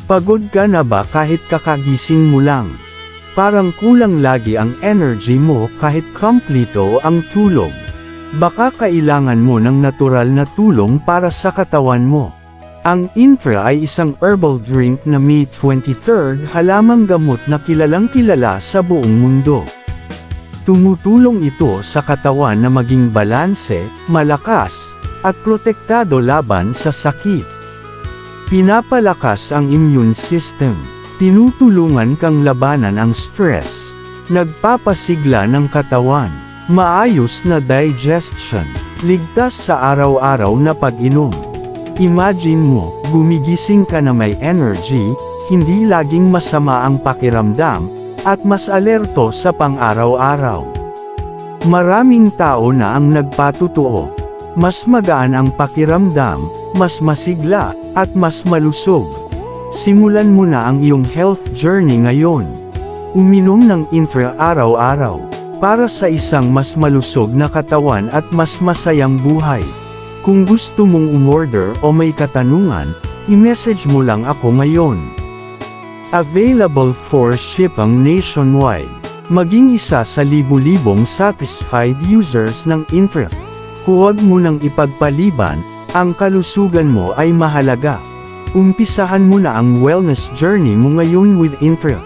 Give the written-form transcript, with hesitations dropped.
Pagod ka na ba kahit kakagising mo lang? Parang kulang lagi ang energy mo kahit kumpleto ang tulog. Baka kailangan mo ng natural na tulong para sa katawan mo. Ang Infra ay isang herbal drink na May 23 halamang gamot na kilalang-kilala sa buong mundo. Tumutulong ito sa katawan na maging balanse, malakas, at protektado laban sa sakit. Pinapalakas ang immune system. Tinutulungan kang labanan ang stress. Nagpapasigla ng katawan. Maayos na digestion. Ligtas sa araw-araw na pag-inom. Imagine mo, gumigising ka na may energy, hindi laging masama ang pakiramdam, at mas alerto sa pang-araw-araw. Maraming tao na ang nagpatotoo. Mas magaan ang pakiramdam, mas masigla, at mas malusog. Simulan mo na ang iyong health journey ngayon. Uminom ng Infra araw-araw, para sa isang mas malusog na katawan at mas masayang buhay. Kung gusto mong umorder o may katanungan, i-message mo lang ako ngayon. Available for shipping nationwide. Maging isa sa libu-libong satisfied users ng Infra. Huwag mo nang ipagpaliban, ang kalusugan mo ay mahalaga. Umpisahan mo na ang wellness journey mo ngayon with Infra.